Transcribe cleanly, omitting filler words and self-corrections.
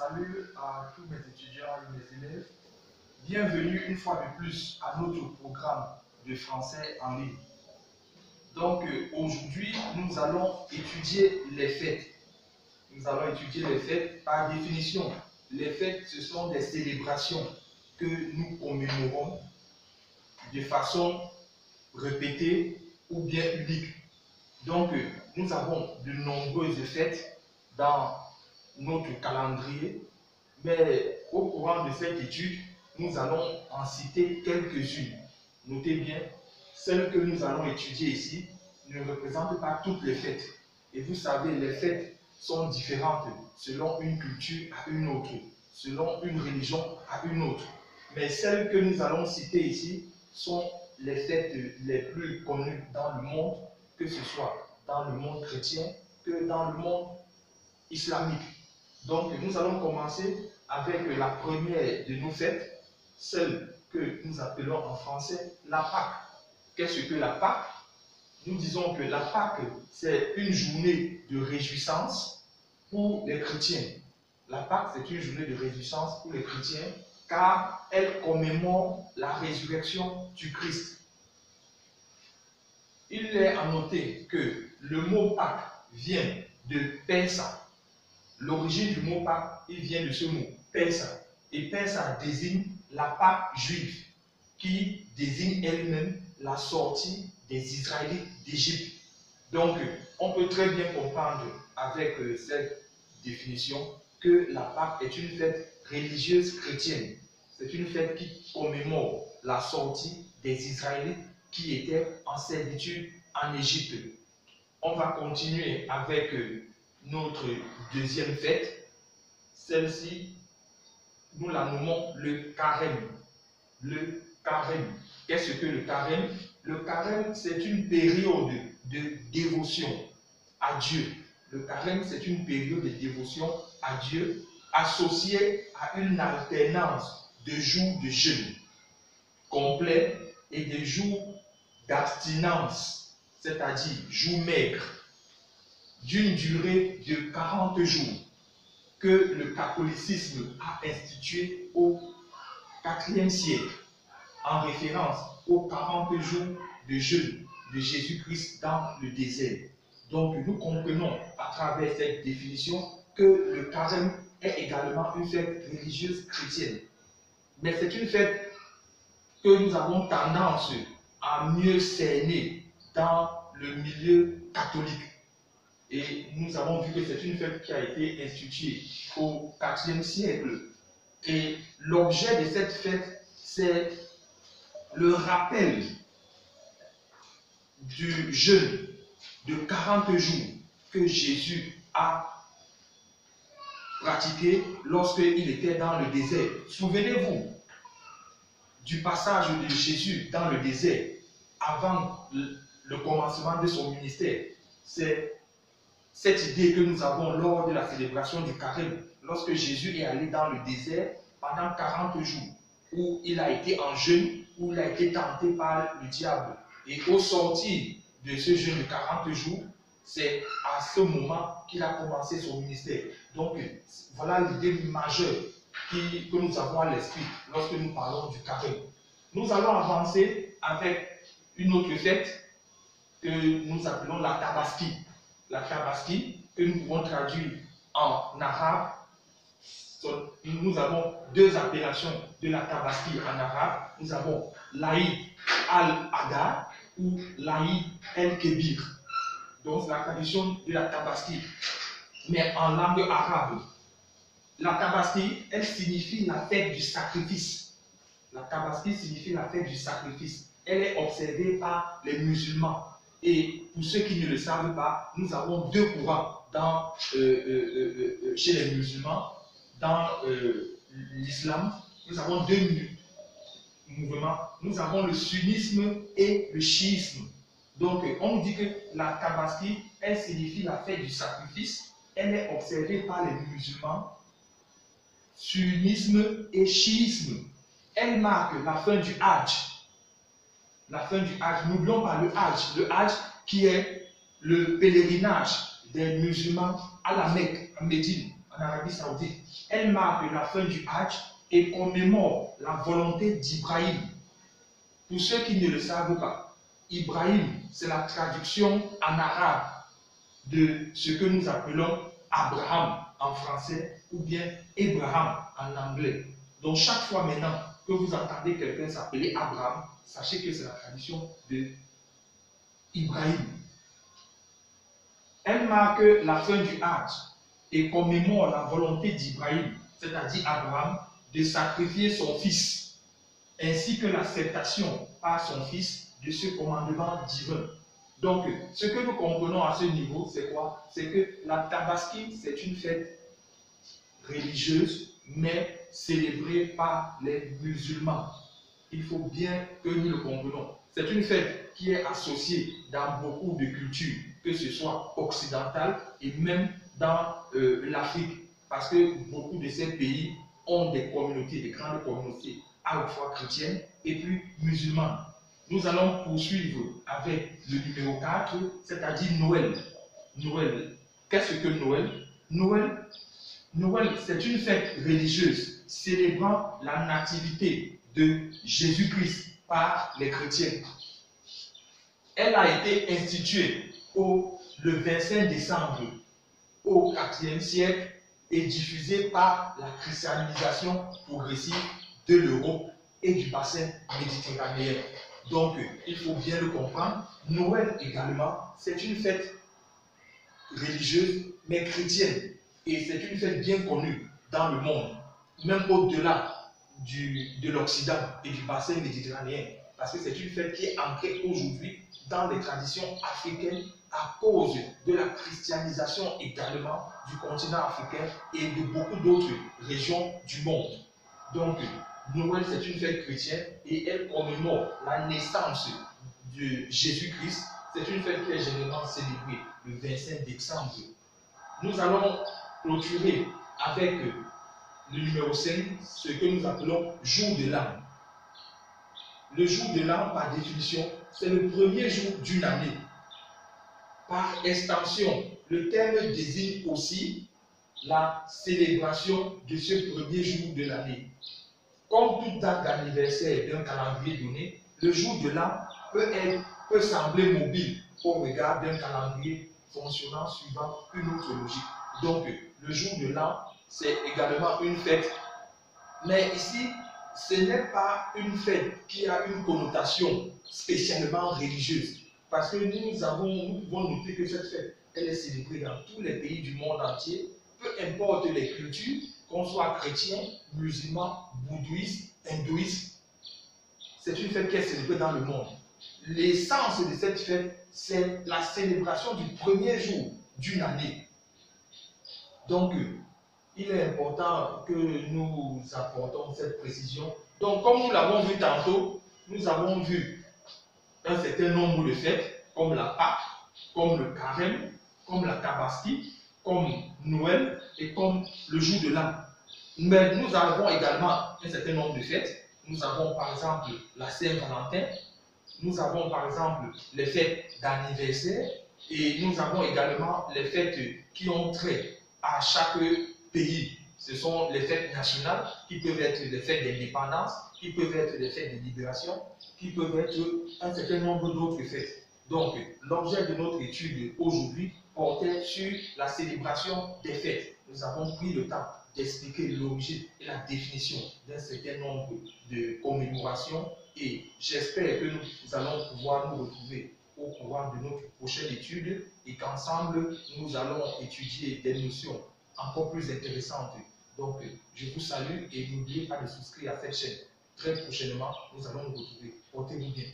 salut à tous mes étudiants et mes élèves. Bienvenue une fois de plus à notre programme de français en ligne. Donc aujourd'hui, nous allons étudier les fêtes. Nous allons étudier les fêtes par définition. Les fêtes, ce sont des célébrations que nous commémorons de façon répétée ou bien unique. Donc nous avons de nombreuses fêtes dans notre calendrier, mais au courant de cette étude, nous allons en citer quelques-unes. Notez bien, celles que nous allons étudier ici ne représentent pas toutes les fêtes. Et vous savez, les fêtes sont différentes selon une culture à une autre, selon une religion à une autre. Mais celles que nous allons citer ici sont les fêtes les plus connues dans le monde, que ce soit dans le monde chrétien que dans le monde islamique. Donc, nous allons commencer avec la première de nos fêtes, celle que nous appelons en français la Pâque. Qu'est-ce que la Pâque? Nous disons que la Pâque, c'est une journée de réjouissance pour les chrétiens. La Pâque, c'est une journée de réjouissance pour les chrétiens, car elle commémore la résurrection du Christ. Il est à noter que le mot Pâque vient de Pessa. L'origine du mot Pâques, il vient de ce mot, Pessa. Et Pessa désigne la Pâque juive, qui désigne elle-même la sortie des Israélites d'Égypte. Donc, on peut très bien comprendre avec cette définition que la Pâque est une fête religieuse chrétienne. C'est une fête qui commémore la sortie des Israélites qui étaient en servitude en Égypte. On va continuer avec notre deuxième fête. Celle-ci, nous la nommons le carême. Le carême. Qu'est-ce que le carême? Le carême, c'est une période de dévotion à Dieu. Le carême, c'est une période de dévotion à Dieu associée à une alternance de jours de jeûne complet et de jours d'abstinence, c'est-à-dire jours maigres, d'une durée de 40 jours que le catholicisme a institué au IVe siècle, en référence aux 40 jours de jeûne de Jésus-Christ dans le désert. Donc nous comprenons à travers cette définition que le carême est également une fête religieuse chrétienne. Mais c'est une fête que nous avons tendance à mieux cerner dans le milieu catholique. Et nous avons vu que c'est une fête qui a été instituée au IVe siècle. Et l'objet de cette fête, c'est le rappel du jeûne de 40 jours que Jésus a pratiqué lorsqu'il était dans le désert. Souvenez-vous du passage de Jésus dans le désert avant le commencement de son ministère. C'est cette idée que nous avons lors de la célébration du carême, lorsque Jésus est allé dans le désert pendant 40 jours, où il a été en jeûne, où il a été tenté par le diable. Et au sortir de ce jeûne de 40 jours, c'est à ce moment qu'il a commencé son ministère. Donc, voilà l'idée majeure que nous avons à l'esprit lorsque nous parlons du carême. Nous allons avancer avec une autre fête que nous appelons la Tabaski. La Tabaski, que nous pouvons traduire en arabe. Nous avons deux appellations de la Tabaski en arabe. Nous avons l'Aïd al-Adha ou l'Aïd el-Kébir. Donc, c'est la tradition de la Tabaski. Mais en langue arabe, la Tabaski, elle signifie la fête du sacrifice. La Tabaski signifie la fête du sacrifice. Elle est observée par les musulmans. Et pour ceux qui ne le savent pas, nous avons deux courants chez les musulmans. Dans l'islam, nous avons deux mouvements. Nous avons le sunnisme et le chiisme. Donc, on nous dit que la Tabaski, elle signifie la fête du sacrifice. Elle est observée par les musulmans, sunnisme et chiisme. Elle marque la fin du Hajj. La fin du Hajj. N'oublions pas le Hajj. Le Hajj qui est le pèlerinage des musulmans à la Mecque, en Médine, en Arabie Saoudite. Elle marque la fin du Hajj et commémore la volonté d'Ibrahim. Pour ceux qui ne le savent pas, Ibrahim, c'est la traduction en arabe de ce que nous appelons Abraham en français ou bien Abraham en anglais. Donc chaque fois maintenant que vous entendez quelqu'un s'appeler Abraham, sachez que c'est la tradition de Ibrahim. Elle marque la fin du Hajj et commémore la volonté d'Ibrahim, c'est-à-dire Abraham, de sacrifier son fils, ainsi que l'acceptation par son fils de ce commandement divin. Donc, ce que nous comprenons à ce niveau, c'est quoi? C'est que la Tabaski, c'est une fête religieuse, mais célébrée par les musulmans. Il faut bien que nous le comprenions. C'est une fête qui est associée dans beaucoup de cultures, que ce soit occidentale et même dans l'Afrique, parce que beaucoup de ces pays ont des communautés, des grandes communautés, à la fois chrétiennes et puis musulmanes. Nous allons poursuivre avec le numéro 4, c'est-à-dire Noël. Noël. Qu'est-ce que Noël? Noël, c'est une fête religieuse célébrant la nativité de Jésus-Christ par les chrétiens. Elle a été instituée le 25 décembre au IVe siècle et diffusée par la christianisation progressive de l'Europe et du bassin méditerranéen. Donc, il faut bien le comprendre. Noël également, c'est une fête religieuse, mais chrétienne. Et c'est une fête bien connue dans le monde, même au-delà de l'Occident et du bassin méditerranéen. Parce que c'est une fête qui est ancrée aujourd'hui dans les traditions africaines à cause de la christianisation également du continent africain et de beaucoup d'autres régions du monde. Donc, Noël, c'est une fête chrétienne et elle commémore la naissance de Jésus-Christ. C'est une fête qui est généralement célébrée le 25 décembre. Nous allons clôturer avec le numéro 5, ce que nous appelons jour de l'an. Le jour de l'an, par définition, c'est le premier jour d'une année. Par extension, le terme désigne aussi la célébration de ce premier jour de l'année. Comme toute date d'anniversaire d'un calendrier donné, le jour de l'an peut sembler mobile au regard d'un calendrier fonctionnant suivant une autre logique. Donc, le jour de l'an, c'est également une fête. Mais ici, ce n'est pas une fête qui a une connotation spécialement religieuse. Parce que nous pouvons noter que cette fête, elle est célébrée dans tous les pays du monde entier, peu importe les cultures, qu'on soit chrétien, musulman, bouddhiste, hindouiste. C'est une fête qui est célébrée dans le monde. L'essence de cette fête, c'est la célébration du premier jour d'une année. Donc, il est important que nous apportons cette précision. Donc, comme nous l'avons vu tantôt, nous avons vu un certain nombre de fêtes, comme la Pâque, comme le Carême, comme la Tabaski, comme Noël et comme le jour de l'an. Mais nous avons également un certain nombre de fêtes. Nous avons par exemple la Saint-Valentin, nous avons par exemple les fêtes d'anniversaire et nous avons également les fêtes qui ont trait à chaque pays. Ce sont les fêtes nationales qui peuvent être les fêtes d'indépendance, qui peuvent être les fêtes de libération, qui peuvent être un certain nombre d'autres fêtes. Donc, l'objet de notre étude aujourd'hui portait sur la célébration des fêtes. Nous avons pris le temps d'expliquer l'origine et la définition d'un certain nombre de commémorations et j'espère que nous allons pouvoir nous retrouver au cours de notre prochaine étude et qu'ensemble nous allons étudier des notions encore plus intéressantes. Donc, je vous salue et n'oubliez pas de souscrire à cette chaîne. Très prochainement, nous allons nous retrouver. Portez-vous bien.